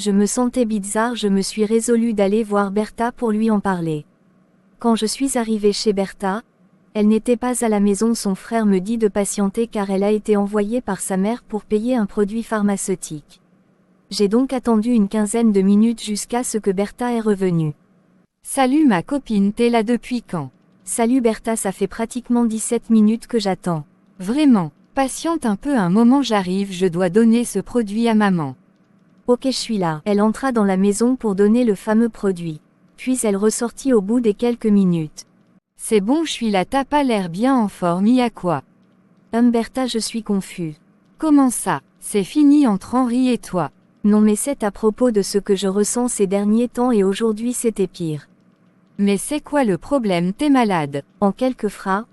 Je me sentais bizarre, je me suis résolue d'aller voir Bertha pour lui en parler. Quand je suis arrivée chez Bertha, elle n'était pas à la maison, son frère me dit de patienter car elle a été envoyée par sa mère pour payer un produit pharmaceutique. J'ai donc attendu une quinzaine de minutes jusqu'à ce que Bertha est revenue. Salut ma copine, t'es là depuis quand? Salut Bertha, ça fait pratiquement 17 minutes que j'attends. Vraiment, patiente un peu un moment, j'arrive, je dois donner ce produit à maman. Ok, je suis là. Elle entra dans la maison pour donner le fameux produit. Puis elle ressortit au bout des quelques minutes. C'est bon, je suis là, t'as pas l'air bien en forme, y a quoi? Bertha, je suis confus. Comment ça? C'est fini entre Henri et toi? Non mais c'est à propos de ce que je ressens ces derniers temps et aujourd'hui c'était pire. Mais c'est quoi le problème, t'es malade? En quelques phrases,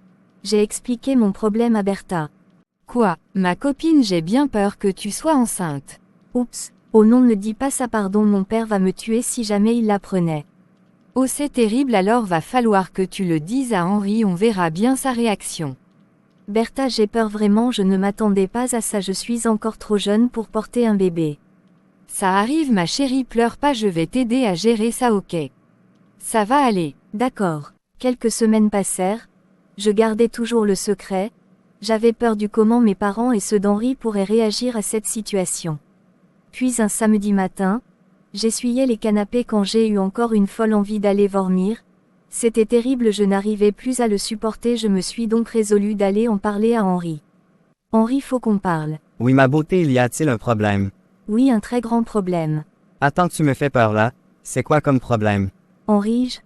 j'ai expliqué mon problème à Bertha. Quoi, ma copine, j'ai bien peur que tu sois enceinte. Oups, oh non, ne dis pas ça, pardon, mon père va me tuer si jamais il l'apprenait. Oh c'est terrible, alors va falloir que tu le dises à Henri, on verra bien sa réaction. Bertha, j'ai peur vraiment, je ne m'attendais pas à ça, je suis encore trop jeune pour porter un bébé. Ça arrive ma chérie, pleure pas, je vais t'aider à gérer ça, ok? Ça va aller. D'accord. Quelques semaines passèrent, je gardais toujours le secret, j'avais peur du comment mes parents et ceux d'Henri pourraient réagir à cette situation. Puis un samedi matin, j'essuyais les canapés quand j'ai eu encore une folle envie d'aller vomir. C'était terrible, je n'arrivais plus à le supporter, je me suis donc résolue d'aller en parler à Henri. Henri, faut qu'on parle. Oui ma beauté, il y a-t-il un problème? Oui, un très grand problème. Attends, tu me fais peur là. C'est quoi comme problème? Henri,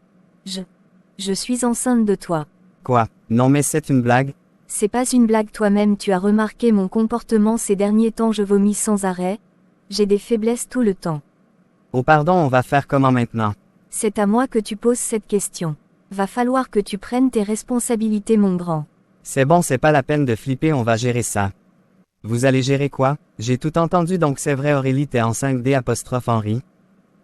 je suis enceinte de toi. Quoi? Non mais c'est une blague? C'est pas une blague, toi-même tu as remarqué mon comportement ces derniers temps, je vomis sans arrêt. J'ai des faiblesses tout le temps. Oh pardon, on va faire comment maintenant? C'est à moi que tu poses cette question. Va falloir que tu prennes tes responsabilités, mon grand. C'est bon, c'est pas la peine de flipper, on va gérer ça. Vous allez gérer quoi? J'ai tout entendu, donc c'est vrai, Aurélie, t'es enceinte d'apostrophe Henri.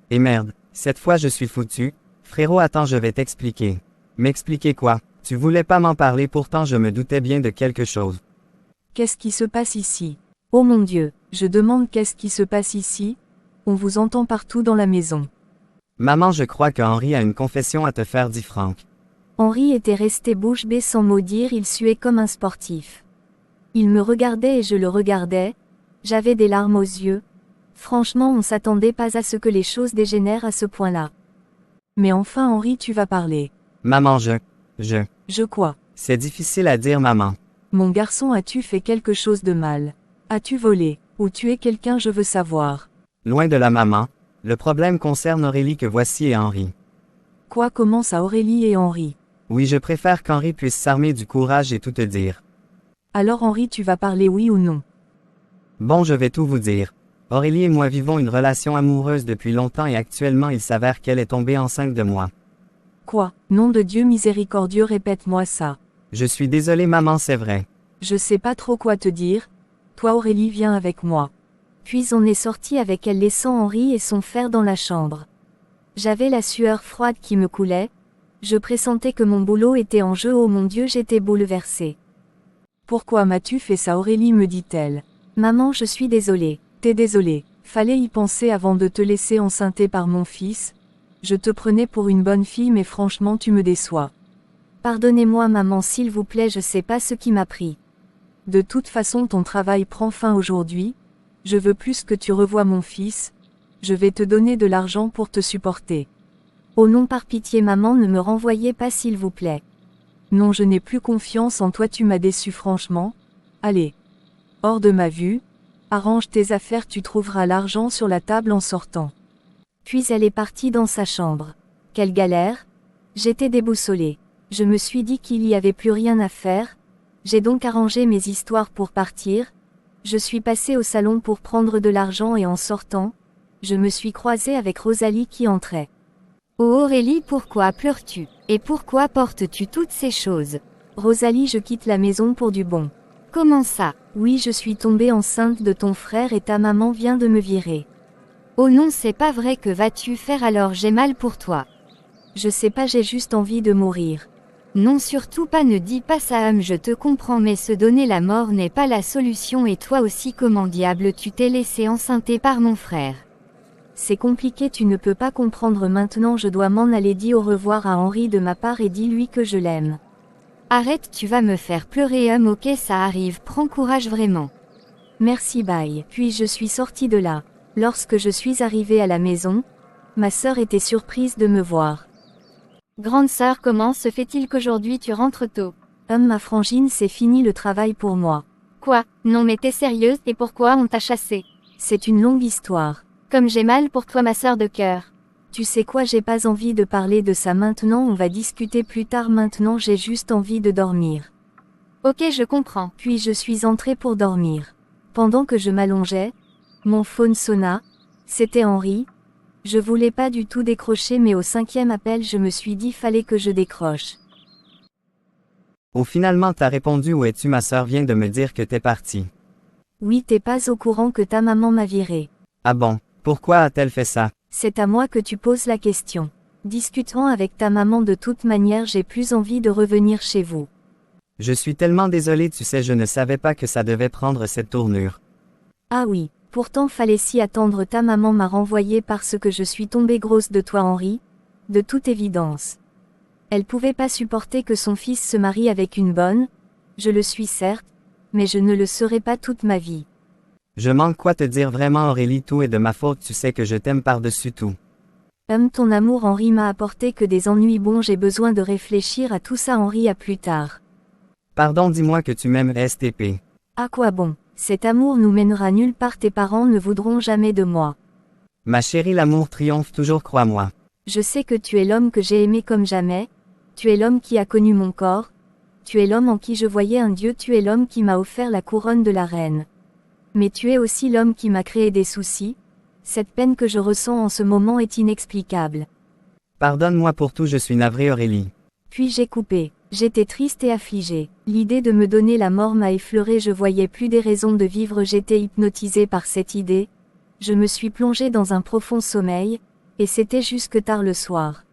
Et merde, cette fois je suis foutu. Frérot, attends, je vais t'expliquer. M'expliquer quoi? Tu voulais pas m'en parler, pourtant je me doutais bien de quelque chose. Qu'est-ce qui se passe ici? Oh mon Dieu, je demande qu'est-ce qui se passe ici? On vous entend partout dans la maison. Maman, je crois que Henri a une confession à te faire, dit Franck. Henri était resté bouche bée sans mot dire, il suait comme un sportif. Il me regardait et je le regardais, j'avais des larmes aux yeux. Franchement, on s'attendait pas à ce que les choses dégénèrent à ce point-là. Mais enfin Henri, tu vas parler. Maman, je quoi? C'est difficile à dire, maman. Mon garçon, as-tu fait quelque chose de mal? As-tu volé? Ou tué quelqu'un, je veux savoir. Loin de la maman. Le problème concerne Aurélie que voici et Henri. Quoi, comment ça, Aurélie et Henri? Oui, je préfère qu'Henri puisse s'armer du courage et tout te dire. Alors Henri, tu vas parler, oui ou non? Bon, je vais tout vous dire. Aurélie et moi vivons une relation amoureuse depuis longtemps et actuellement il s'avère qu'elle est tombée enceinte de moi. Quoi? Nom de Dieu miséricordieux, répète-moi ça. Je suis désolé maman, c'est vrai. Je sais pas trop quoi te dire. Toi Aurélie, viens avec moi. Puis on est sorti avec elle laissant Henri et son frère dans la chambre. J'avais la sueur froide qui me coulait. Je pressentais que mon boulot était en jeu, oh mon Dieu, j'étais bouleversée. Pourquoi m'as-tu fait ça, Aurélie, me dit-elle. Maman, je suis désolée. T'es désolée. Fallait y penser avant de te laisser enceinter par mon fils. Je te prenais pour une bonne fille, mais franchement tu me déçois. Pardonnez-moi maman, s'il vous plaît, je sais pas ce qui m'a pris. De toute façon ton travail prend fin aujourd'hui. Je veux plus que tu revoies mon fils. Je vais te donner de l'argent pour te supporter. Oh non, par pitié maman, ne me renvoyez pas s'il vous plaît. Non, je n'ai plus confiance en toi, tu m'as déçu franchement. Allez. Hors de ma vue. Arrange tes affaires, tu trouveras l'argent sur la table en sortant. Puis elle est partie dans sa chambre. Quelle galère! J'étais déboussolée. Je me suis dit qu'il n'y avait plus rien à faire. J'ai donc arrangé mes histoires pour partir. Je suis passée au salon pour prendre de l'argent et en sortant, je me suis croisée avec Rosalie qui entrait. Oh Aurélie, pourquoi pleures-tu? Et pourquoi portes-tu toutes ces choses? Rosalie, je quitte la maison pour du bon. Comment ça? Oui, je suis tombée enceinte de ton frère et ta maman vient de me virer. Oh non, c'est pas vrai, que vas-tu faire alors? J'ai mal pour toi. Je sais pas, j'ai juste envie de mourir. Non, surtout pas, ne dis pas ça, je te comprends, mais se donner la mort n'est pas la solution, et toi aussi comment diable tu t'es laissé enceinter par mon frère? C'est compliqué, tu ne peux pas comprendre maintenant, je dois m'en aller. Dis au revoir à Henri de ma part et dis-lui que je l'aime. Arrête, tu vas me faire pleurer. Ok, ça arrive, prends courage vraiment. Merci, bye. Puis je suis sortie de là. Lorsque je suis arrivée à la maison, ma sœur était surprise de me voir. Grande sœur, comment se fait-il qu'aujourd'hui tu rentres tôt? Ma frangine, c'est fini le travail pour moi. Quoi? Non mais t'es sérieuse, et pourquoi on t'a chassée? C'est une longue histoire. Comme j'ai mal pour toi ma sœur de cœur. Tu sais quoi, j'ai pas envie de parler de ça maintenant, on va discuter plus tard. Maintenant j'ai juste envie de dormir. Ok, je comprends. Puis je suis entrée pour dormir. Pendant que je m'allongeais, mon phone sonna. C'était Henri. Je voulais pas du tout décrocher, mais au 5e appel je me suis dit fallait que je décroche. Oh, finalement t'as répondu. Où es-tu? Ma sœur vient de me dire que t'es partie. Oui, t'es pas au courant que ta maman m'a virée. Ah bon? Pourquoi a-t-elle fait ça? C'est à moi que tu poses la question. Discutons avec ta maman, de toute manière j'ai plus envie de revenir chez vous. Je suis tellement désolé, tu sais, je ne savais pas que ça devait prendre cette tournure. Ah oui, pourtant fallait s'y attendre, ta maman m'a renvoyée parce que je suis tombée grosse de toi Henri, de toute évidence. Elle pouvait pas supporter que son fils se marie avec une bonne, je le suis certes, mais je ne le serai pas toute ma vie. Je manque quoi te dire vraiment Aurélie, tout est de ma faute, tu sais que je t'aime par-dessus tout. Ton amour Henri m'a apporté que des ennuis, bon j'ai besoin de réfléchir à tout ça Henri, à plus tard. Pardon, dis-moi que tu m'aimes STP. À quoi bon? Cet amour nous mènera nulle part, tes parents ne voudront jamais de moi. Ma chérie, l'amour triomphe toujours, crois-moi. Je sais que tu es l'homme que j'ai aimé comme jamais, tu es l'homme qui a connu mon corps, tu es l'homme en qui je voyais un dieu, tu es l'homme qui m'a offert la couronne de la reine. Mais tu es aussi l'homme qui m'a créé des soucis, cette peine que je ressens en ce moment est inexplicable. Pardonne-moi pour tout, je suis navrée Aurélie. Puis j'ai coupé. J'étais triste et affligée. L'idée de me donner la mort m'a effleurée, je voyais plus des raisons de vivre, j'étais hypnotisée par cette idée. Je me suis plongée dans un profond sommeil, et c'était jusque tard le soir.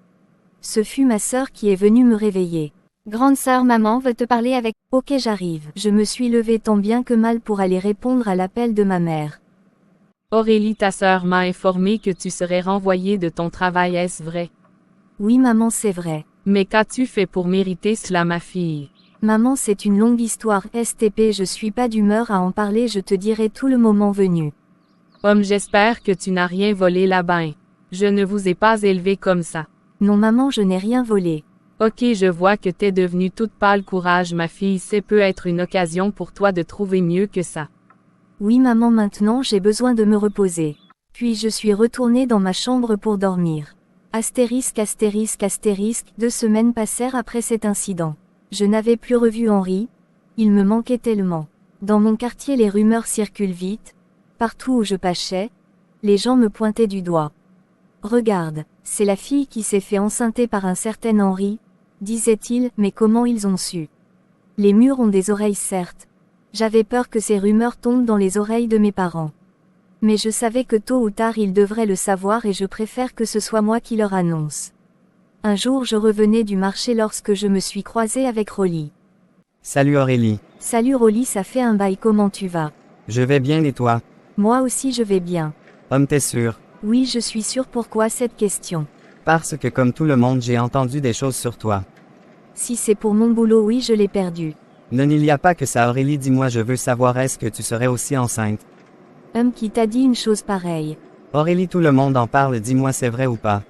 Ce fut ma sœur qui est venue me réveiller. Grande sœur, maman veut te parler avec... Ok, j'arrive. Je me suis levée tant bien que mal pour aller répondre à l'appel de ma mère. Aurélie, ta sœur m'a informé que tu serais renvoyée de ton travail, est-ce vrai? Oui maman, c'est vrai. Mais qu'as-tu fait pour mériter cela, ma fille? Maman, c'est une longue histoire, STP, je suis pas d'humeur à en parler, je te dirai tout le moment venu. J'espère que tu n'as rien volé là-bas. Je ne vous ai pas élevé comme ça. Non maman, je n'ai rien volé. Ok, je vois que t'es devenue toute pâle, courage ma fille, c'est peut être une occasion pour toi de trouver mieux que ça. Oui maman, maintenant j'ai besoin de me reposer. Puis je suis retournée dans ma chambre pour dormir. Astérisque, astérisque, astérisque, 2 semaines passèrent après cet incident. Je n'avais plus revu Henri, il me manquait tellement. Dans mon quartier les rumeurs circulent vite, partout où je passais, les gens me pointaient du doigt. Regarde, c'est la fille qui s'est fait enceinter par un certain Henri, disait-il, mais comment ils ont su? Les murs ont des oreilles certes. J'avais peur que ces rumeurs tombent dans les oreilles de mes parents. Mais je savais que tôt ou tard ils devraient le savoir et je préfère que ce soit moi qui leur annonce. Un jour je revenais du marché lorsque je me suis croisée avec Rolly. Salut Aurélie. Salut Rolly, ça fait un bail, comment tu vas? Je vais bien et toi? Moi aussi je vais bien. T'es sûr? Oui, je suis sûre. Pourquoi cette question? Parce que comme tout le monde j'ai entendu des choses sur toi. Si c'est pour mon boulot, oui, je l'ai perdu. Non, il n'y a pas que ça Aurélie, dis-moi, je veux savoir, est-ce que tu serais aussi enceinte? Qui t'a dit une chose pareille? Aurélie, tout le monde en parle, dis-moi, c'est vrai ou pas?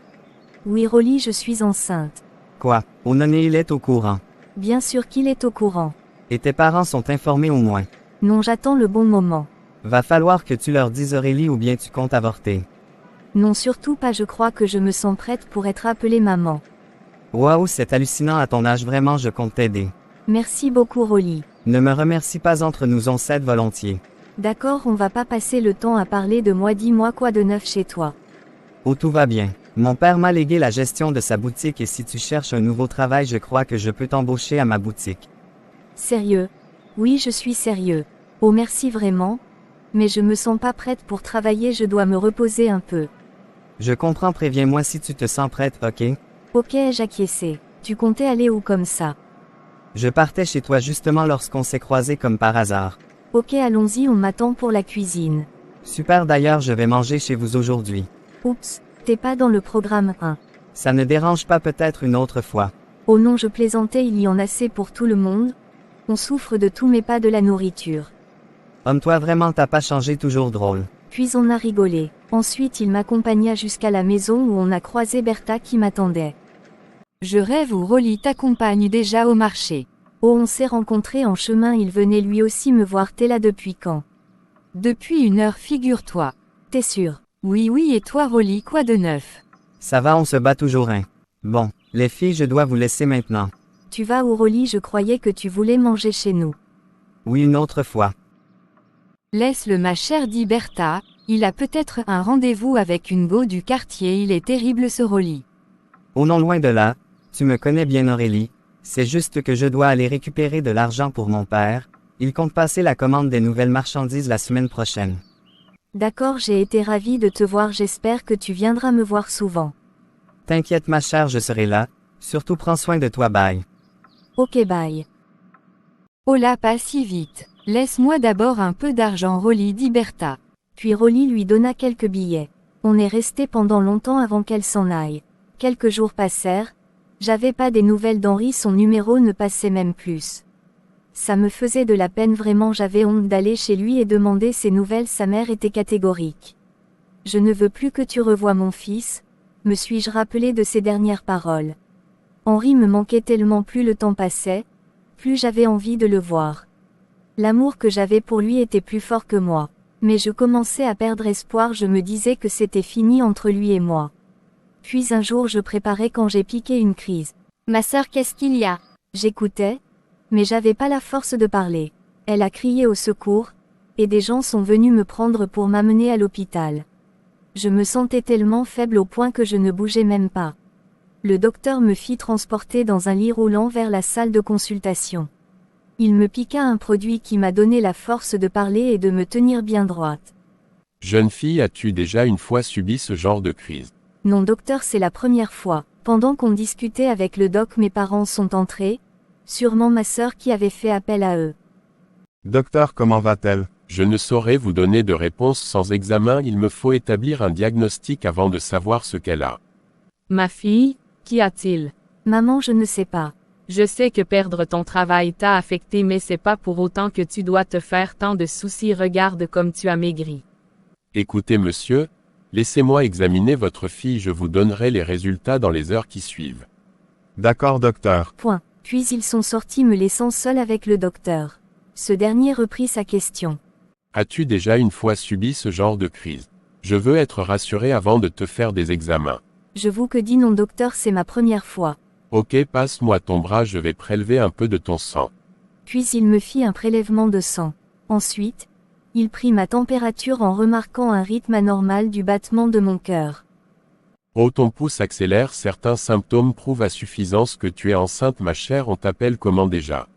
Oui Rolly, je suis enceinte. Quoi? Oh non, il est au courant. Bien sûr qu'il est au courant. Et tes parents sont informés au moins? Non, j'attends le bon moment. Va falloir que tu leur dises Aurélie ou bien tu comptes avorter. Non, surtout pas, je crois que je me sens prête pour être appelée maman. Waouh, c'est hallucinant à ton âge, vraiment je compte t'aider. Merci beaucoup Rolly. Ne me remercie pas, entre nous on s'aide volontiers. D'accord, on va pas passer le temps à parler de moi, dis-moi quoi de neuf chez toi? Oh, tout va bien. Mon père m'a légué la gestion de sa boutique et si tu cherches un nouveau travail, je crois que je peux t'embaucher à ma boutique. Sérieux? Oui, je suis sérieux. Oh merci vraiment. Mais je me sens pas prête pour travailler, je dois me reposer un peu. Je comprends, préviens-moi si tu te sens prête, ok? Ok, j'acquiesçais. Tu comptais aller où comme ça? Je partais chez toi justement lorsqu'on s'est croisés comme par hasard. Ok, allons-y, on m'attend pour la cuisine. Super, d'ailleurs je vais manger chez vous aujourd'hui. Oups, t'es pas dans le programme 1. Ça ne dérange pas peut-être une autre fois. Oh non, je plaisantais, il y en a assez pour tout le monde. On souffre de tout mais pas de la nourriture. Homme-toi vraiment, t'as pas changé, toujours drôle. Puis on a rigolé. Ensuite il m'accompagna jusqu'à la maison où on a croisé Bertha qui m'attendait. Je rêve où Rolly t'accompagne déjà au marché. Oh, on s'est rencontrés en chemin, il venait lui aussi me voir. T'es là depuis quand? Depuis 1 heure, figure-toi. T'es sûr? Oui, et toi Rolly, quoi de neuf? Ça va, on se bat toujours hein. Bon, les filles, je dois vous laisser maintenant. Tu vas où Rolly? Je croyais que tu voulais manger chez nous. Oui, une autre fois. Laisse-le ma chère, dit Bertha, il a peut-être un rendez-vous avec une go du quartier, il est terrible ce Rolly. Oh non, loin de là, tu me connais bien Aurélie, c'est juste que je dois aller récupérer de l'argent pour mon père, il compte passer la commande des nouvelles marchandises la semaine prochaine. D'accord, j'ai été ravie de te voir, j'espère que tu viendras me voir souvent. T'inquiète ma chère, je serai là, surtout prends soin de toi, bye. Ok, bye. Oh là, pas si vite. Laisse-moi d'abord un peu d'argent Rolly, dit Bertha. Puis Rolly lui donna quelques billets. On est resté pendant longtemps avant qu'elle s'en aille. Quelques jours passèrent. J'avais pas des nouvelles d'Henri, son numéro ne passait même plus. Ça me faisait de la peine vraiment, j'avais honte d'aller chez lui et demander ses nouvelles, sa mère était catégorique. Je ne veux plus que tu revoies mon fils, me suis-je rappelé de ses dernières paroles. Henri me manquait tellement, plus le temps passait, plus j'avais envie de le voir. L'amour que j'avais pour lui était plus fort que moi. Mais je commençais à perdre espoir, je me disais que c'était fini entre lui et moi. Puis un jour je préparais quand j'ai piqué une crise. Ma sœur, qu'est-ce qu'il y a? J'écoutais, mais j'avais pas la force de parler. Elle a crié au secours, et des gens sont venus me prendre pour m'amener à l'hôpital. Je me sentais tellement faible au point que je ne bougeais même pas. Le docteur me fit transporter dans un lit roulant vers la salle de consultation. Il me piqua un produit qui m'a donné la force de parler et de me tenir bien droite. Jeune fille, as-tu déjà une fois subi ce genre de crise? Non docteur, c'est la première fois. Pendant qu'on discutait avec le doc, mes parents sont entrés, sûrement ma sœur qui avait fait appel à eux. Docteur, comment va-t-elle? Je ne saurais vous donner de réponse sans examen, il me faut établir un diagnostic avant de savoir ce qu'elle a. Ma fille, qu'y a-t-il? Maman, je ne sais pas. Je sais que perdre ton travail t'a affecté, mais c'est pas pour autant que tu dois te faire tant de soucis, regarde comme tu as maigri. Écoutez monsieur, laissez-moi examiner votre fille, je vous donnerai les résultats dans les heures qui suivent. D'accord docteur. Point. Puis ils sont sortis me laissant seul avec le docteur. Ce dernier reprit sa question. As-tu déjà une fois subi ce genre de crise? Je veux être rassuré avant de te faire des examens. Je vous que dis non docteur, c'est ma première fois. Ok, passe-moi ton bras, je vais prélever un peu de ton sang. Puis il me fit un prélèvement de sang. Ensuite, il prit ma température en remarquant un rythme anormal du battement de mon cœur. Oh, ton pouce accélère, certains symptômes prouvent à suffisance que tu es enceinte ma chère, on t'appelle comment déjà?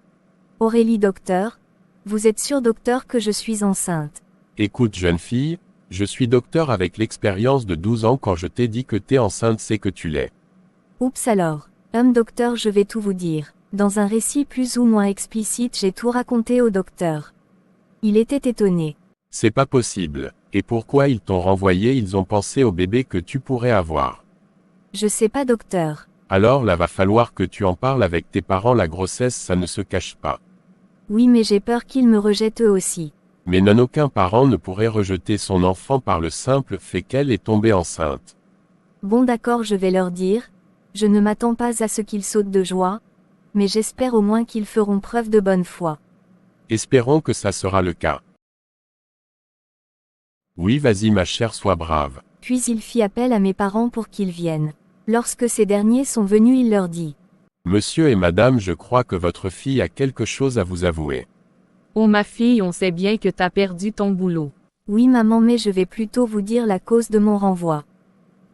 Aurélie docteur, vous êtes sûr docteur que je suis enceinte? Écoute jeune fille, je suis docteur avec l'expérience de 12 ans, quand je t'ai dit que t'es enceinte c'est que tu l'es. Oups alors. Docteur, je vais tout vous dire. Dans un récit plus ou moins explicite, j'ai tout raconté au docteur. Il était étonné. C'est pas possible. Et pourquoi ils t'ont renvoyé? Ils ont pensé au bébé que tu pourrais avoir. Je sais pas docteur. Alors là va falloir que tu en parles avec tes parents, la grossesse ça ne se cache pas. Oui mais j'ai peur qu'ils me rejettent eux aussi. Mais non, aucun parent ne pourrait rejeter son enfant par le simple fait qu'elle est tombée enceinte. Bon d'accord, je vais leur dire. Je ne m'attends pas à ce qu'ils sautent de joie, mais j'espère au moins qu'ils feront preuve de bonne foi. Espérons que ça sera le cas. Oui, vas-y ma chère, sois brave. Puis il fit appel à mes parents pour qu'ils viennent. Lorsque ces derniers sont venus, il leur dit. Monsieur et madame, je crois que votre fille a quelque chose à vous avouer. Oh ma fille, on sait bien que t'as perdu ton boulot. Oui maman, mais je vais plutôt vous dire la cause de mon renvoi.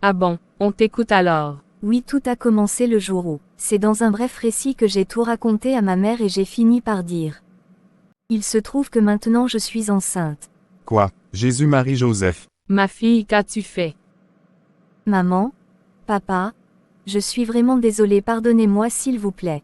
Ah bon, on t'écoute alors. Oui, tout a commencé le jour où. C'est dans un bref récit que j'ai tout raconté à ma mère et j'ai fini par dire. Il se trouve que maintenant je suis enceinte. Quoi? Jésus-Marie-Joseph. Ma fille, qu'as-tu fait? Maman? Papa? Je suis vraiment désolée, pardonnez-moi s'il vous plaît.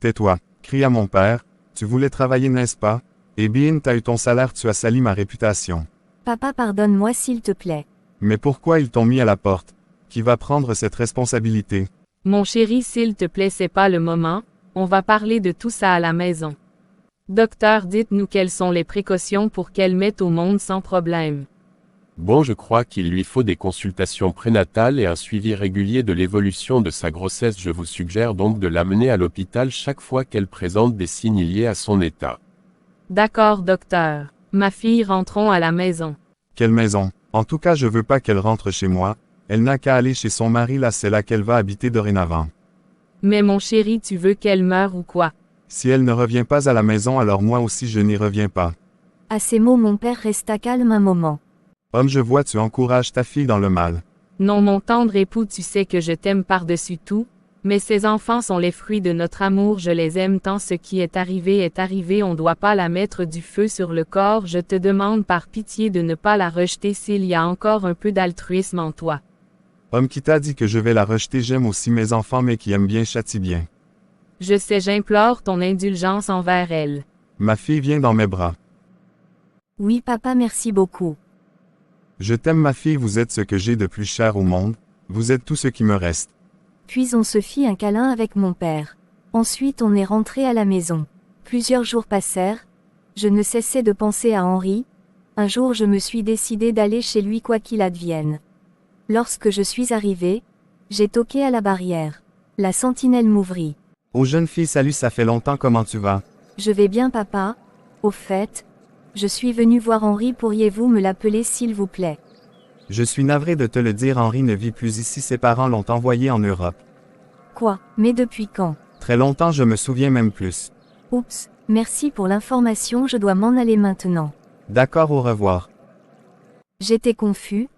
Tais-toi, cria mon père. Tu voulais travailler, n'est-ce pas? Eh bien, t'as eu ton salaire, tu as sali ma réputation. Papa, pardonne-moi s'il te plaît. Mais pourquoi ils t'ont mis à la porte? Qui va prendre cette responsabilité? Mon chéri, s'il te plaît, c'est pas le moment, on va parler de tout ça à la maison. Docteur, dites-nous quelles sont les précautions pour qu'elle mette au monde sans problème. Bon, je crois qu'il lui faut des consultations prénatales et un suivi régulier de l'évolution de sa grossesse. Je vous suggère donc de l'amener à l'hôpital chaque fois qu'elle présente des signes liés à son état. D'accord, docteur. Ma fille, rentrons à la maison. Quelle maison? En tout cas, je veux pas qu'elle rentre chez moi. Elle n'a qu'à aller chez son mari là, c'est là qu'elle va habiter dorénavant. Mais mon chéri, tu veux qu'elle meure ou quoi? Si elle ne revient pas à la maison, alors moi aussi je n'y reviens pas. À ces mots, mon père resta calme un moment. Homme, je vois, tu encourages ta fille dans le mal. Non, mon tendre époux, tu sais que je t'aime par-dessus tout, mais ces enfants sont les fruits de notre amour, je les aime tant, ce qui est arrivé, on doit pas la mettre du feu sur le corps, je te demande par pitié de ne pas la rejeter s'il y a encore un peu d'altruisme en toi. Homme, qui t'a dit que je vais la rejeter? J'aime aussi mes enfants, mais qui aiment bien châtie bien. Je sais, j'implore ton indulgence envers elle. Ma fille vient dans mes bras. Oui papa, merci beaucoup. Je t'aime ma fille, vous êtes ce que j'ai de plus cher au monde, vous êtes tout ce qui me reste. Puis on se fit un câlin avec mon père. Ensuite on est rentré à la maison. Plusieurs jours passèrent, je ne cessais de penser à Henri. Un jour je me suis décidé d'aller chez lui quoi qu'il advienne. Lorsque je suis arrivé, j'ai toqué à la barrière. La sentinelle m'ouvrit. Oh jeune fille, salut, ça fait longtemps, comment tu vas? Je vais bien papa. Au fait, je suis venu voir Henri, pourriez-vous me l'appeler s'il vous plaît? Je suis navré de te le dire, Henri ne vit plus ici, ses parents l'ont envoyé en Europe. Quoi? Mais depuis quand? Très longtemps, je me souviens même plus. Oups, merci pour l'information, je dois m'en aller maintenant. D'accord, au revoir. J'étais confus.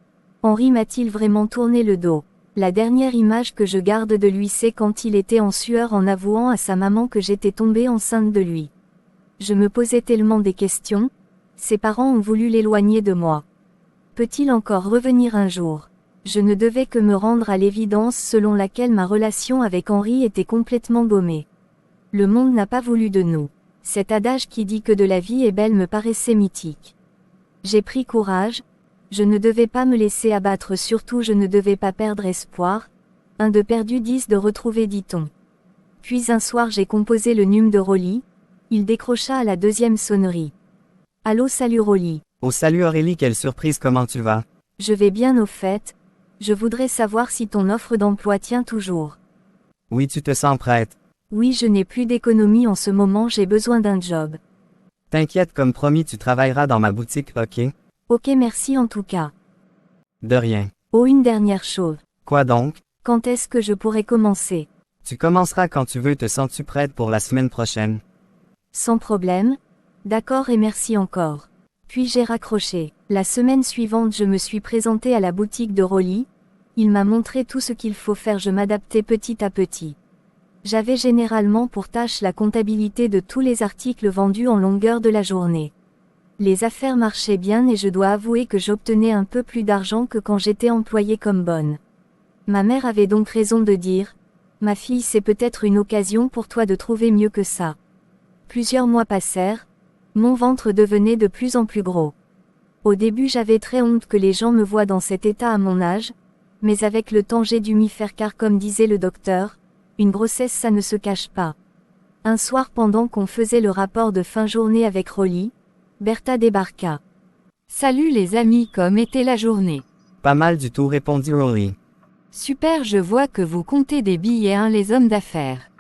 Henri m'a-t-il vraiment tourné le dos? La dernière image que je garde de lui, c'est quand il était en sueur en avouant à sa maman que j'étais tombée enceinte de lui. Je me posais tellement des questions. Ses parents ont voulu l'éloigner de moi. Peut-il encore revenir un jour? Je ne devais que me rendre à l'évidence selon laquelle ma relation avec Henri était complètement gommée. Le monde n'a pas voulu de nous. Cet adage qui dit que de la vie est belle me paraissait mythique. J'ai pris courage. Je ne devais pas me laisser abattre, surtout je ne devais pas perdre espoir. Un de perdu, 10 de retrouvé, dit-on. Puis un soir j'ai composé le nume de Rolly. Il décrocha à la deuxième sonnerie. Allô, salut Rolly. Oh salut Aurélie, quelle surprise, comment tu vas? Je vais bien, au fait. Je voudrais savoir si ton offre d'emploi tient toujours. Oui, tu te sens prête. Oui, je n'ai plus d'économie en ce moment, j'ai besoin d'un job. T'inquiète, comme promis, tu travailleras dans ma boutique, ok? Ok, merci en tout cas. De rien. Oh, une dernière chose. Quoi donc? Quand est-ce que je pourrais commencer? Tu commenceras quand tu veux, te sens-tu prête pour la semaine prochaine? Sans problème. D'accord et merci encore. Puis j'ai raccroché. La semaine suivante, je me suis présentée à la boutique de Rolly. Il m'a montré tout ce qu'il faut faire, je m'adaptais petit à petit. J'avais généralement pour tâche la comptabilité de tous les articles vendus en longueur de la journée. Les affaires marchaient bien et je dois avouer que j'obtenais un peu plus d'argent que quand j'étais employée comme bonne. Ma mère avait donc raison de dire, « Ma fille, c'est peut-être une occasion pour toi de trouver mieux que ça. » Plusieurs mois passèrent, mon ventre devenait de plus en plus gros. Au début j'avais très honte que les gens me voient dans cet état à mon âge, mais avec le temps j'ai dû m'y faire car comme disait le docteur, une grossesse ça ne se cache pas. Un soir pendant qu'on faisait le rapport de fin journée avec Rolly, Bertha débarqua. Salut les amis, comme était la journée? Pas mal du tout, répondit Rolly. Super, je vois que vous comptez des billets, hein, les hommes d'affaires.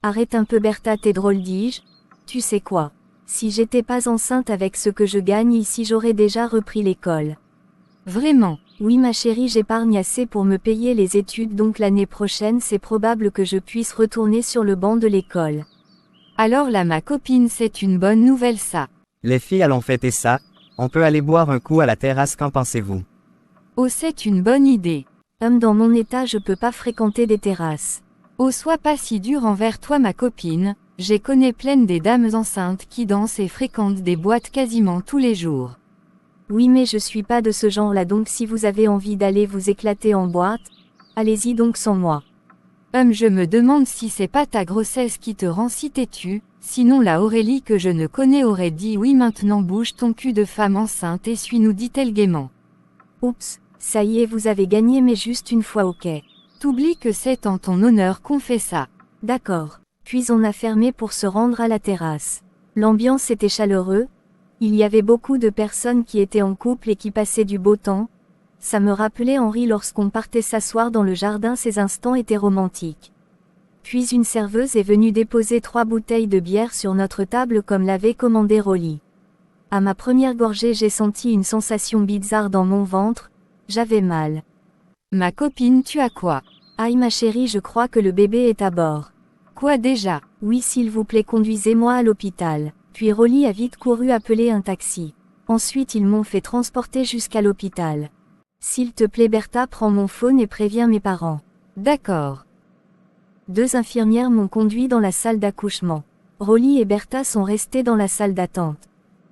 Arrête un peu Bertha, t'es drôle, dis-je. Tu sais quoi? Si j'étais pas enceinte avec ce que je gagne ici, j'aurais déjà repris l'école. Vraiment? Oui ma chérie, j'épargne assez pour me payer les études, donc l'année prochaine c'est probable que je puisse retourner sur le banc de l'école. Alors là ma copine, c'est une bonne nouvelle ça. Les filles, allons fêter ça. On peut aller boire un coup à la terrasse, qu'en pensez-vous? Oh, c'est une bonne idée. Dans mon état je peux pas fréquenter des terrasses. Oh, sois pas si dur envers toi ma copine, j'ai connais pleine des dames enceintes qui dansent et fréquentent des boîtes quasiment tous les jours. Oui mais je suis pas de ce genre-là, donc si vous avez envie d'aller vous éclater en boîte, allez-y donc sans moi. Je me demande si c'est pas ta grossesse qui te rend si têtu, sinon la Aurélie que je ne connais aurait dit oui, maintenant bouge ton cul de femme enceinte et suis-nous, dit-elle gaiement. Oups, Ça y est, vous avez gagné, mais juste une fois, ok. T'oublies que c'est en ton honneur qu'on fait ça. D'accord. Puis on a fermé pour se rendre à la terrasse. L'ambiance était chaleureuse. Il y avait beaucoup de personnes qui étaient en couple et qui passaient du beau temps. Ça me rappelait Henri lorsqu'on partait s'asseoir dans le jardin, ces instants étaient romantiques. Puis une serveuse est venue déposer 3 bouteilles de bière sur notre table comme l'avait commandé Rolly. À ma première gorgée, j'ai senti une sensation bizarre dans mon ventre, j'avais mal. Ma copine, tu as quoi? Aïe ma chérie, je crois que le bébé est à bord. Quoi déjà? Oui s'il vous plaît, conduisez-moi à l'hôpital. Puis Rolly a vite couru appeler un taxi. Ensuite ils m'ont fait transporter jusqu'à l'hôpital. S'il te plaît Bertha, prends mon phone et préviens mes parents. D'accord. 2 infirmières m'ont conduit dans la salle d'accouchement. Rolly et Bertha sont restés dans la salle d'attente.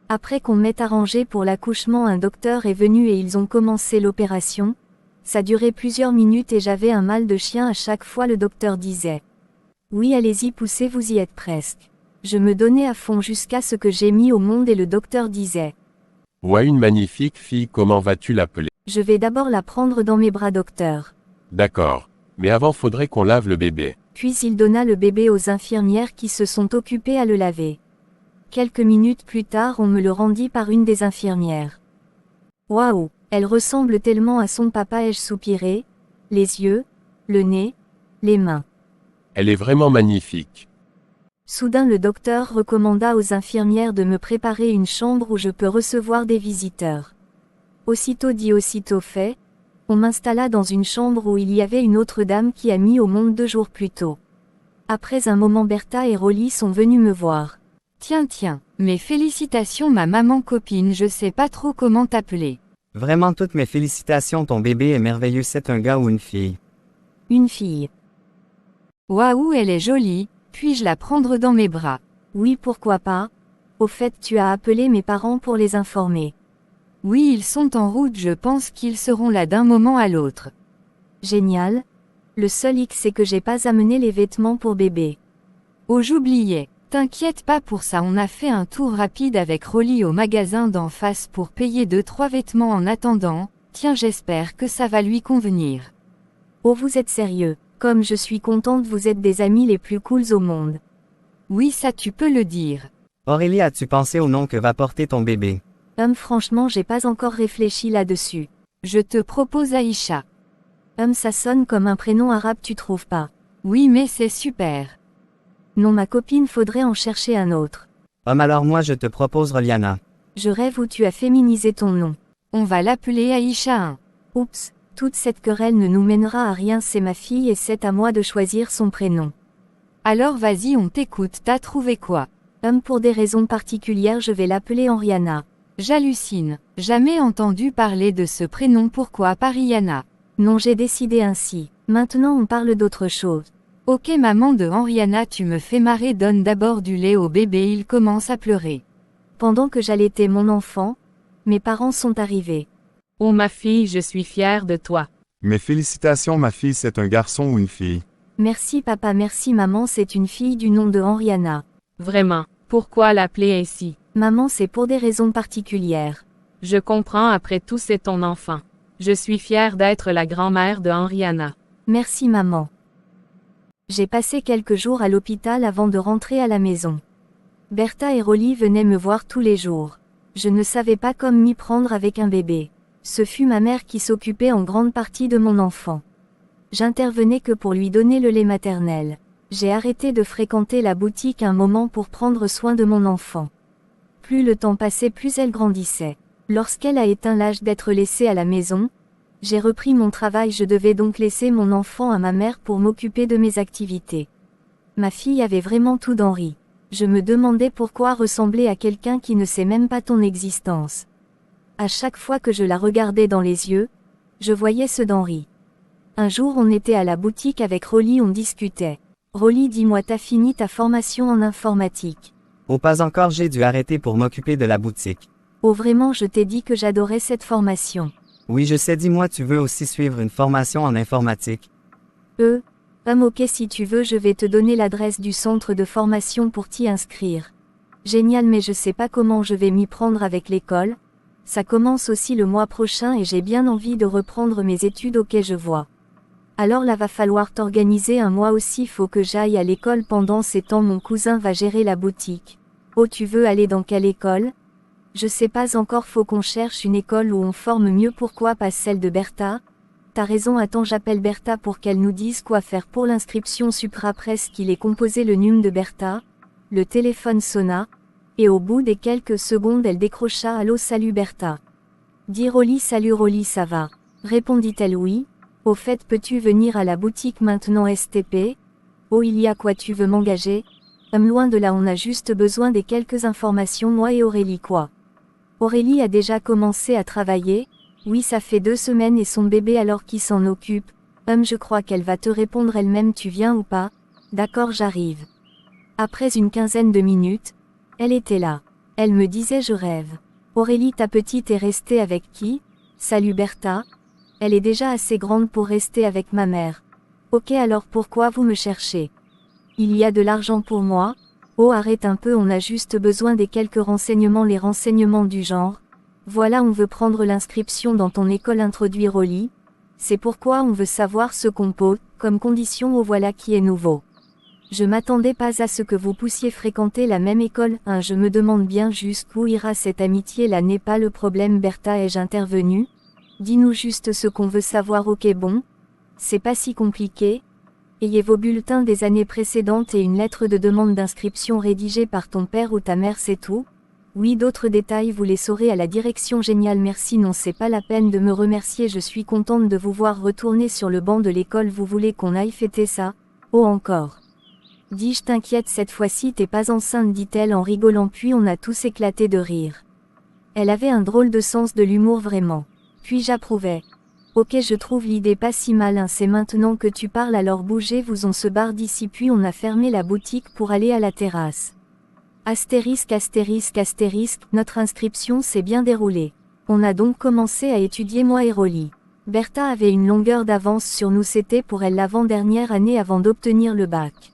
Après qu'on m'ait arrangé pour l'accouchement, un docteur est venu et ils ont commencé l'opération. Ça durait plusieurs minutes et j'avais un mal de chien à chaque fois. Le docteur disait: oui, allez-y, poussez, vous y êtes presque. Je me donnais à fond jusqu'à ce que j'ai mis au monde et le docteur disait: Ouais, une magnifique fille, comment vas-tu l'appeler? je vais d'abord la prendre dans mes bras, docteur. D'accord. Mais avant faudrait qu'on lave le bébé. Puis il donna le bébé aux infirmières qui se sont occupées à le laver. Quelques minutes plus tard, on me le rendit par une des infirmières. Waouh, elle ressemble tellement à son papa, ai-je soupiré. Les yeux, le nez, les mains. Elle est vraiment magnifique. Soudain le docteur recommanda aux infirmières de me préparer une chambre où je peux recevoir des visiteurs. Aussitôt dit, aussitôt fait, on m'installa dans une chambre où il y avait une autre dame qui a mis au monde 2 jours plus tôt. Après un moment, Bertha et Rolly sont venus me voir. Tiens, mes félicitations ma maman copine, je sais pas trop comment t'appeler. Vraiment toutes mes félicitations, ton bébé est merveilleux, c'est un gars ou une fille? Une fille. Waouh, elle est jolie, puis-je la prendre dans mes bras? Oui, pourquoi pas. Au fait, tu as appelé mes parents pour les informer. Oui, ils sont en route, je pense qu'ils seront là d'un moment à l'autre. Génial. Le seul hic, c'est que j'ai pas amené les vêtements pour bébé. Oh, j'oubliais. T'inquiète pas pour ça, on a fait un tour rapide avec Rolly au magasin d'en face pour payer 2-3 vêtements en attendant. Tiens, j'espère que ça va lui convenir. Oh, vous êtes sérieux? Comme je suis contente, vous êtes des amis les plus cools au monde. Oui, ça tu peux le dire. Aurélie, as-tu pensé au nom que va porter ton bébé? Franchement, j'ai pas encore réfléchi là-dessus. Je te propose Aïcha. Ça sonne comme un prénom arabe, tu trouves pas? Oui, mais c'est super. Non, ma copine, faudrait en chercher un autre. Alors moi je te propose Roliana. Je rêve où tu as féminisé ton nom. On va l'appeler Aïcha. Oups, toute cette querelle ne nous mènera à rien, c'est ma fille et c'est à moi de choisir son prénom. Alors vas-y, on t'écoute, t'as trouvé quoi? Pour des raisons particulières, je vais l'appeler Henriana. J'hallucine. Jamais entendu parler de ce prénom, pourquoi pas Rihanna? Non, j'ai décidé ainsi. Maintenant on parle d'autre chose. Ok maman de Henriana, tu me fais marrer, donne d'abord du lait au bébé, il commence à pleurer. Pendant que j'allaitais mon enfant, mes parents sont arrivés. Oh ma fille, je suis fière de toi. Mes félicitations ma fille, c'est un garçon ou une fille? Merci papa, merci maman, c'est une fille du nom de Henriana. Vraiment, pourquoi l'appeler ainsi? Maman, c'est pour des raisons particulières. Je comprends, après tout c'est ton enfant. Je suis fière d'être la grand-mère de Henriana. Merci maman. J'ai passé quelques jours à l'hôpital avant de rentrer à la maison. Bertha et Rolly venaient me voir tous les jours. Je ne savais pas comment m'y prendre avec un bébé. Ce fut ma mère qui s'occupait en grande partie de mon enfant. J'intervenais que pour lui donner le lait maternel. J'ai arrêté de fréquenter la boutique un moment pour prendre soin de mon enfant. Plus le temps passait, plus elle grandissait. Lorsqu'elle a atteint l'âge d'être laissée à la maison, j'ai repris mon travail, je devais donc laisser mon enfant à ma mère pour m'occuper de mes activités. Ma fille avait vraiment tout d'Henri. Je me demandais pourquoi ressembler à quelqu'un qui ne sait même pas ton existence. À chaque fois que je la regardais dans les yeux, je voyais ceux d'Henri. Un jour on était à la boutique avec Rolly, on discutait. Rolly, dis-moi, t'as fini ta formation en informatique? Oh, pas encore, j'ai dû arrêter pour m'occuper de la boutique. Oh vraiment, je t'ai dit que j'adorais cette formation. Oui, je sais, dis-moi, tu veux aussi suivre une formation en informatique? Ok, si tu veux, je vais te donner l'adresse du centre de formation pour t'y inscrire. Génial, mais je sais pas comment je vais m'y prendre avec l'école. Ça commence aussi le mois prochain et j'ai bien envie de reprendre mes études. Ok, je vois. Alors là va falloir t'organiser un mois aussi, faut que j'aille à l'école pendant ces temps, mon cousin va gérer la boutique. Oh, tu veux aller dans quelle école? Je sais pas encore, faut qu'on cherche une école où on forme mieux, pourquoi pas celle de Bertha? T'as raison, attends, j'appelle Bertha pour qu'elle nous dise quoi faire pour l'inscription. Supra presque il est composé le numéro de Bertha. Le téléphone sonna, et au bout des quelques secondes elle décrocha. Allô, salut Bertha. Dis Rolly, salut Rolly, ça va? Répondit-elle. Oui. Au fait, peux-tu venir à la boutique maintenant STP? Oh, il y a quoi, tu veux m'engager? Loin de là, on a juste besoin des quelques informations, moi et Aurélie. Quoi? Aurélie a déjà commencé à travailler? Oui, ça fait 2 semaines, et son bébé alors qui s'en occupe? Je crois qu'elle va te répondre elle-même, tu viens ou pas? D'accord, j'arrive. Après une quinzaine de minutes, elle était là. Elle me disait je rêve. Aurélie, ta petite est restée avec qui? Salut Bertha. Elle est déjà assez grande pour rester avec ma mère. Ok, alors pourquoi vous me cherchez? Il y a de l'argent pour moi? Oh, arrête un peu, on a juste besoin des quelques renseignements, les renseignements du genre. Voilà, on veut prendre l'inscription dans ton école, introduire Rolly. C'est pourquoi on veut savoir ce qu'on pose comme condition. Oh, voilà qui est nouveau. Je m'attendais pas à ce que vous puissiez fréquenter la même école. Je me demande bien jusqu'où ira cette amitié, là n'est pas le problème. Bertha, ai-je intervenu? Dis-nous juste ce qu'on veut savoir. Ok, bon. C'est pas si compliqué. Ayez vos bulletins des années précédentes et une lettre de demande d'inscription rédigée par ton père ou ta mère, c'est tout? Oui, d'autres détails vous les saurez à la direction. Génial, merci. Non, c'est pas la peine de me remercier, je suis contente de vous voir retourner sur le banc de l'école. Vous voulez qu'on aille fêter ça? Oh, encore. Dis-je, t'inquiète, cette fois-ci t'es pas enceinte, dit-elle en rigolant, puis on a tous éclaté de rire. Elle avait un drôle de sens de l'humour, vraiment. Puis j'approuvais. Ok, je trouve l'idée pas si mal, c'est maintenant que tu parles, alors bougez-vous, on se barre d'ici. Puis on a fermé la boutique pour aller à la terrasse. Astérisque, astérisque, astérisque, notre inscription s'est bien déroulée. On a donc commencé à étudier, moi et Rolly. Bertha avait une longueur d'avance sur nous, c'était pour elle l'avant-dernière année avant d'obtenir le bac.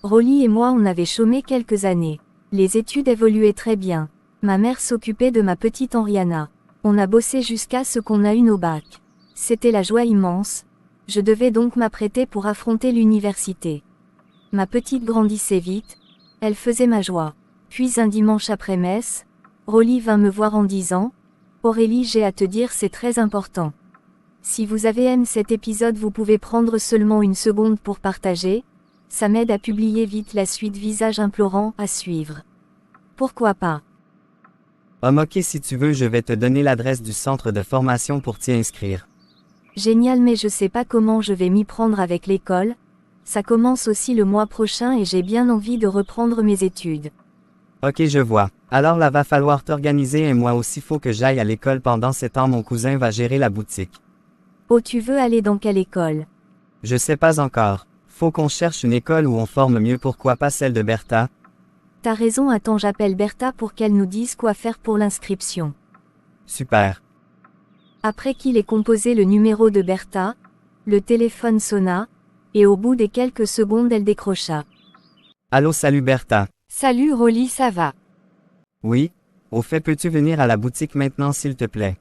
Rolly et moi on avait chômé quelques années. Les études évoluaient très bien. Ma mère s'occupait de ma petite Henriana. On a bossé jusqu'à ce qu'on a eu nos bacs. C'était la joie immense. Je devais donc m'apprêter pour affronter l'université. Ma petite grandissait vite. Elle faisait ma joie. Puis un dimanche après messe, Rolly vint me voir en disant « Aurélie, j'ai à te dire, c'est très important. Si vous avez aimé cet épisode, vous pouvez prendre seulement une seconde pour partager. Ça m'aide à publier vite la suite. » Visage implorant, à suivre. Pourquoi pas? Ok, si tu veux, je vais te donner l'adresse du centre de formation pour t'y inscrire. Génial, mais je sais pas comment je vais m'y prendre avec l'école. Ça commence aussi le mois prochain et j'ai bien envie de reprendre mes études. Ok, je vois. Alors là va falloir t'organiser et moi aussi faut que j'aille à l'école pendant ces temps, mon cousin va gérer la boutique. Oh, tu veux aller dans quelle école? Je sais pas encore. Faut qu'on cherche une école où on forme mieux, pourquoi pas celle de Bertha? T'as raison, attends, j'appelle Bertha pour qu'elle nous dise quoi faire pour l'inscription. Super. Après qu'il ait composé le numéro de Bertha, le téléphone sonna, et au bout des quelques secondes elle décrocha. Allô, salut Bertha. Salut Rolly, ça va? Oui? Au fait, peux-tu venir à la boutique maintenant s'il te plaît?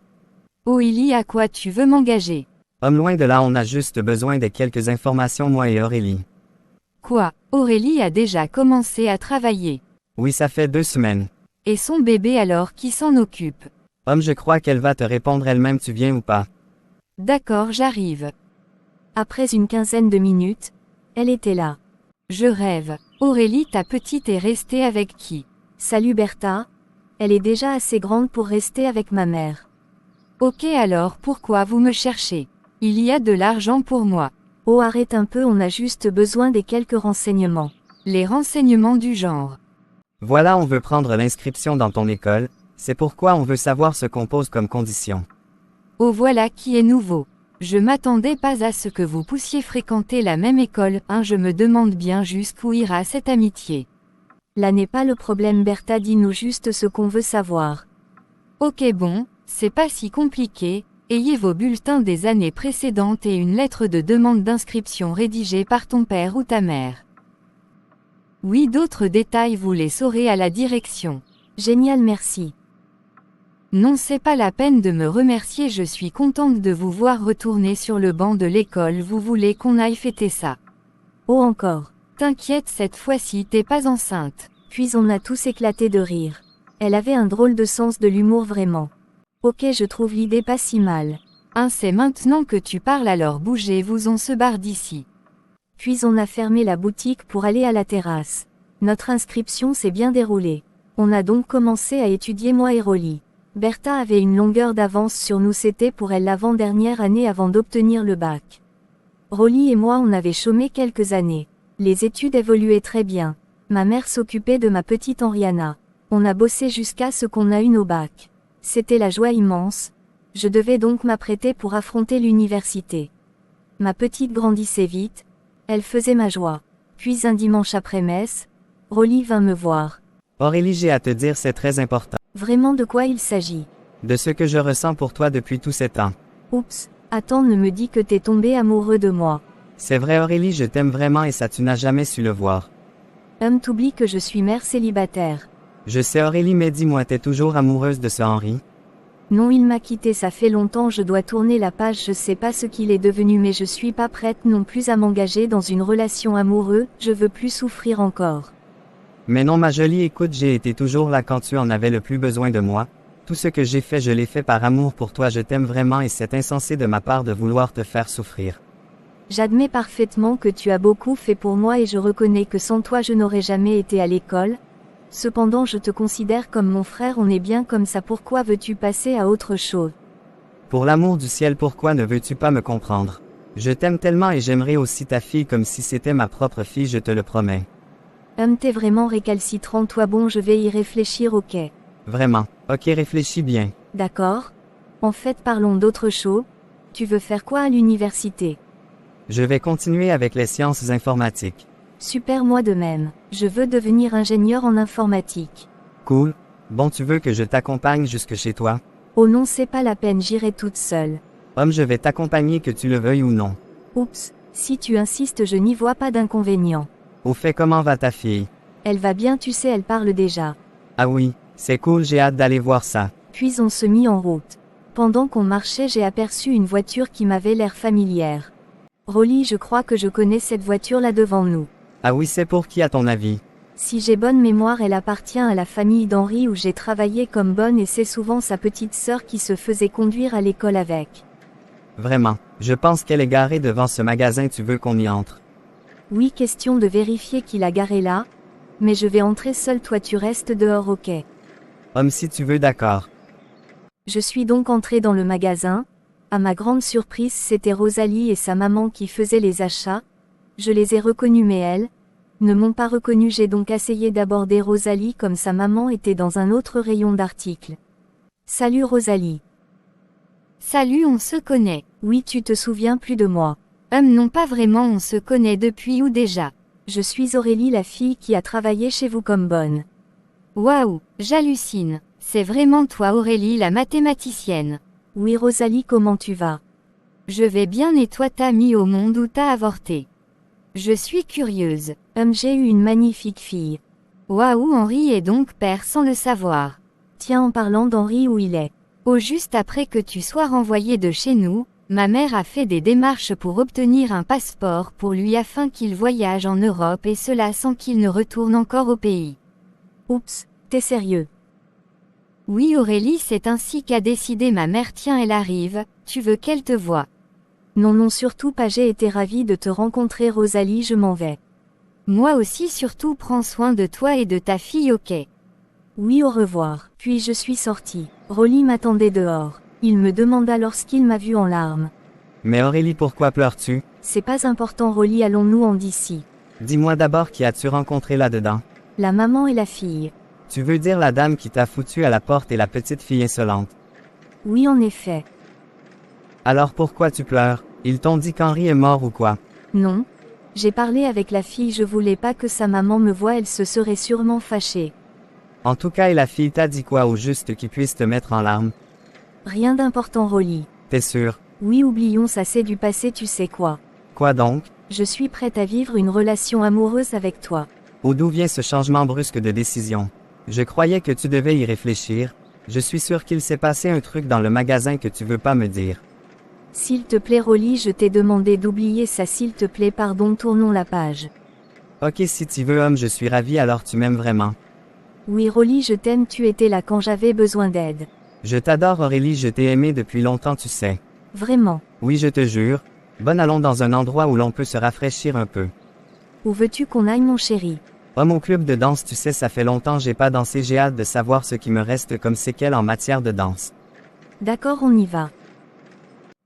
Oh, il y a quoi, tu veux m'engager? Loin de là, on a juste besoin de quelques informations, moi et Aurélie. Quoi, Aurélie a déjà commencé à travailler? Oui, ça fait 2 semaines. Et son bébé alors, qui s'en occupe? Je crois qu'elle va te répondre elle-même, tu viens ou pas? D'accord, j'arrive. Après une quinzaine de minutes, elle était là. Je rêve. Aurélie, ta petite est restée avec qui? Salut Bertha. Elle est déjà assez grande pour rester avec ma mère. Ok, alors pourquoi vous me cherchez? Il y a de l'argent pour moi. Oh, arrête un peu, on a juste besoin des quelques renseignements. Les renseignements du genre. Voilà, on veut prendre l'inscription dans ton école, c'est pourquoi on veut savoir ce qu'on pose comme condition. Oh, voilà qui est nouveau. Je m'attendais pas à ce que vous puissiez fréquenter la même école. Je me demande bien jusqu'où ira cette amitié. Là n'est pas le problème, Bertha, dis-nous juste ce qu'on veut savoir. Ok, bon, c'est pas si compliqué. Ayez vos bulletins des années précédentes et une lettre de demande d'inscription rédigée par ton père ou ta mère. Oui, d'autres détails vous les saurez à la direction. Génial, merci. Non, c'est pas la peine de me remercier, je suis contente de vous voir retourner sur le banc de l'école, vous voulez qu'on aille fêter ça? Oh encore. T'inquiète, cette fois-ci t'es pas enceinte. Puis on a tous éclaté de rire. Elle avait un drôle de sens de l'humour vraiment. Ok, je trouve l'idée pas si mal. C'est maintenant que tu parles, alors bougez-vous, on se barre d'ici. Puis on a fermé la boutique pour aller à la terrasse. Notre inscription s'est bien déroulée. On a donc commencé à étudier, moi et Rolly. Bertha avait une longueur d'avance sur nous, c'était pour elle l'avant-dernière année avant d'obtenir le bac. Rolly et moi on avait chômé quelques années. Les études évoluaient très bien. Ma mère s'occupait de ma petite Henriana. On a bossé jusqu'à ce qu'on a eu nos bacs. C'était la joie immense. Je devais donc m'apprêter pour affronter l'université. Ma petite grandissait vite. Elle faisait ma joie. Puis un dimanche après-messe, Rolly vint me voir. Aurélie, j'ai à te dire, c'est très important. Vraiment, de quoi il s'agit? De ce que je ressens pour toi depuis tous ces temps. Oups, attends, ne me dis que t'es tombé amoureux de moi. C'est vrai Aurélie, je t'aime vraiment et ça tu n'as jamais su le voir. T'oublies que je suis mère célibataire. Je sais Aurélie, mais dis-moi, t'es toujours amoureuse de ce Henri? Non, il m'a quitté, ça fait longtemps, je dois tourner la page, je sais pas ce qu'il est devenu, mais je suis pas prête non plus à m'engager dans une relation amoureuse, je veux plus souffrir encore. Mais non ma jolie, écoute, j'ai été toujours là quand tu en avais le plus besoin de moi. Tout ce que j'ai fait, je l'ai fait par amour pour toi, je t'aime vraiment et c'est insensé de ma part de vouloir te faire souffrir. J'admets parfaitement que tu as beaucoup fait pour moi et je reconnais que sans toi je n'aurais jamais été à l'école. Cependant je te considère comme mon frère, on est bien comme ça, pourquoi veux-tu passer à autre chose? Pour l'amour du ciel, pourquoi ne veux-tu pas me comprendre? Je t'aime tellement et j'aimerais aussi ta fille comme si c'était ma propre fille, je te le promets. T'es vraiment récalcitrant, toi, bon, je vais y réfléchir, ok. Vraiment. Ok, réfléchis bien. D'accord. En fait, parlons d'autre chose. Tu veux faire quoi à l'université? Je vais continuer avec les sciences informatiques. Super, moi de même. Je veux devenir ingénieur en informatique. Cool. Bon, tu veux que je t'accompagne jusque chez toi? Oh non, c'est pas la peine, j'irai toute seule. Je vais t'accompagner que tu le veuilles ou non. Oups, si tu insistes, je n'y vois pas d'inconvénient. Au fait, comment va ta fille? Elle va bien, tu sais, elle parle déjà. Ah oui, c'est cool, j'ai hâte d'aller voir ça. Puis on se mit en route. Pendant qu'on marchait, j'ai aperçu une voiture qui m'avait l'air familière. Rolly, je crois que je connais cette voiture là devant nous. Ah oui, c'est pour qui à ton avis? Si j'ai bonne mémoire, elle appartient à la famille d'Henri où j'ai travaillé comme bonne et c'est souvent sa petite sœur qui se faisait conduire à l'école avec. Vraiment, je pense qu'elle est garée devant ce magasin, tu veux qu'on y entre? Oui, question de vérifier qu'il a garé là. Mais je vais entrer seule, toi tu restes dehors, ok. Si tu veux, d'accord. Je suis donc entrée dans le magasin. À ma grande surprise, c'était Rosalie et sa maman qui faisaient les achats. Je les ai reconnus mais elles ne m'ont pas reconnu, j'ai donc essayé d'aborder Rosalie comme sa maman était dans un autre rayon d'articles. Salut Rosalie. Salut, on se connaît. Oui, tu te souviens plus de moi. Non, pas vraiment, on se connaît depuis où déjà? Je suis Aurélie, la fille qui a travaillé chez vous comme bonne. Waouh, j'hallucine. C'est vraiment toi Aurélie, la mathématicienne? Oui Rosalie, comment tu vas? Je vais bien, et toi t'as mis au monde ou t'as avorté? Je suis curieuse. J'ai eu une magnifique fille. Waouh, Henri est donc père sans le savoir. Tiens, en parlant d'Henri, où il est? Oh, juste après que tu sois renvoyé de chez nous, ma mère a fait des démarches pour obtenir un passeport pour lui afin qu'il voyage en Europe et cela sans qu'il ne retourne encore au pays. Oups, t'es sérieux? Oui Aurélie, c'est ainsi qu'a décidé ma mère. Tiens, elle arrive, tu veux qu'elle te voie? Non non, surtout pas, j'ai été ravie de te rencontrer Rosalie, je m'en vais. Moi aussi, surtout prends soin de toi et de ta fille, ok? Oui, au revoir. Puis je suis sortie. Rolly m'attendait dehors. Il me demanda lorsqu'il m'a vue en larmes. Mais Aurélie, pourquoi pleures-tu? C'est pas important Rolly, allons-nous en d'ici. Dis-moi d'abord, qui as-tu rencontré là-dedans? La maman et la fille. Tu veux dire la dame qui t'a foutu à la porte et la petite fille insolente? Oui en effet. Alors pourquoi tu pleures? Ils t'ont dit qu'Henri est mort ou quoi? Non. J'ai parlé avec la fille, je voulais pas que sa maman me voie, elle se serait sûrement fâchée. En tout cas, et la fille t'a dit quoi au juste qui puisse te mettre en larmes? Rien d'important Rolly. T'es sûr? Oui, oublions ça, c'est du passé, tu sais quoi. Quoi donc? Je suis prête à vivre une relation amoureuse avec toi. D'où vient ce changement brusque de décision? Je croyais que tu devais y réfléchir. Je suis sûr qu'il s'est passé un truc dans le magasin que tu veux pas me dire. S'il te plaît Rolly, je t'ai demandé d'oublier ça s'il te plaît, pardon, tournons la page. Ok, si tu veux homme, je suis ravi, alors tu m'aimes vraiment. Oui Rolly, je t'aime, tu étais là quand j'avais besoin d'aide. Je t'adore Aurélie, je t'ai aimé depuis longtemps, tu sais. Vraiment. Oui, je te jure. Bonne, allons dans un endroit où l'on peut se rafraîchir un peu. Où veux-tu qu'on aille mon chéri? Homme au club de danse, tu sais, ça fait longtemps j'ai pas dansé, j'ai hâte de savoir ce qui me reste comme séquelles en matière de danse. D'accord, on y va.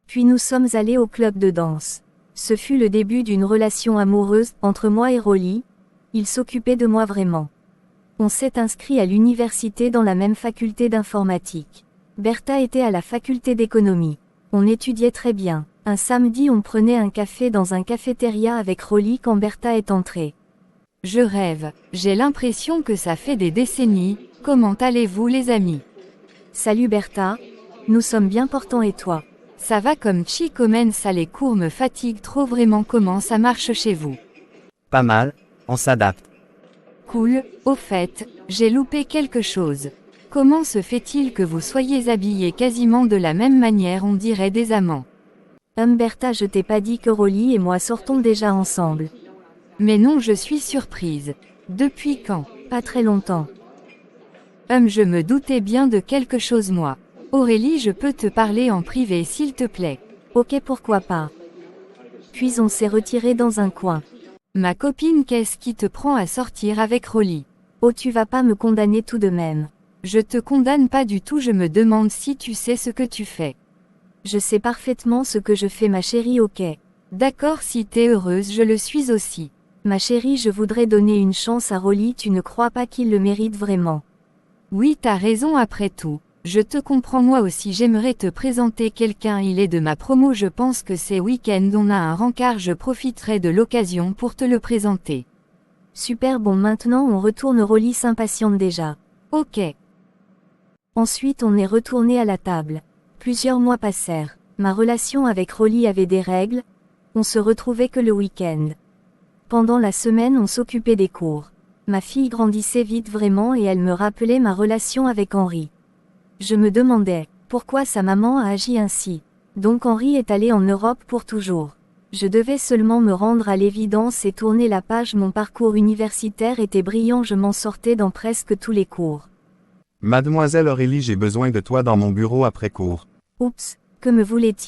Puis nous sommes allés au club de danse. Ce fut le début d'une relation amoureuse entre moi et Rolly. Il s'occupait de moi vraiment. On s'est inscrit à l'université dans la même faculté d'informatique. Bertha était à la faculté d'économie. On étudiait très bien. Un samedi, on prenait un café dans un cafétéria avec Rolly quand Bertha est entrée. Je rêve, j'ai l'impression que ça fait des décennies. Comment allez-vous les amis? Salut Bertha. Nous sommes bien portants et toi? Ça va comme Chicomen, ça les cours me fatiguent trop vraiment, comment ça marche chez vous? Pas mal, on s'adapte. Cool, au fait, j'ai loupé quelque chose. Comment se fait-il que vous soyez habillés quasiment de la même manière, on dirait des amants? Bertha, je t'ai pas dit que Rolly et moi sortons déjà ensemble? Mais non, je suis surprise. Depuis quand? Pas très longtemps. Je me doutais bien de quelque chose moi. Aurélie, je peux te parler en privé s'il te plaît. Ok, pourquoi pas. Puis on s'est retiré dans un coin. Ma copine, qu'est-ce qui te prend à sortir avec Rolly? Oh, tu vas pas me condamner tout de même. Je te condamne pas du tout, je me demande si tu sais ce que tu fais. Je sais parfaitement ce que je fais ma chérie, ok. D'accord, si t'es heureuse, je le suis aussi. Ma chérie, je voudrais donner une chance à Rolly, tu ne crois pas qu'il le mérite vraiment? Oui, t'as raison après tout. Je te comprends, moi aussi j'aimerais te présenter quelqu'un, il est de ma promo, je pense que c'est week-end, on a un rencard, je profiterai de l'occasion pour te le présenter. Super, bon, maintenant on retourne, Rolly s'impatiente déjà. Ok. Ensuite on est retourné à la table. Plusieurs mois passèrent. Ma relation avec Rolly avait des règles. On se retrouvait que le week-end. Pendant la semaine on s'occupait des cours. Ma fille grandissait vite vraiment et elle me rappelait ma relation avec Henri. Je me demandais, pourquoi sa maman a agi ainsi. Donc Henri est allé en Europe pour toujours. Je devais seulement me rendre à l'évidence et tourner la page, mon parcours universitaire était brillant, je m'en sortais dans presque tous les cours. Mademoiselle Aurélie, j'ai besoin de toi dans mon bureau après cours. Oups, que me voulait-il?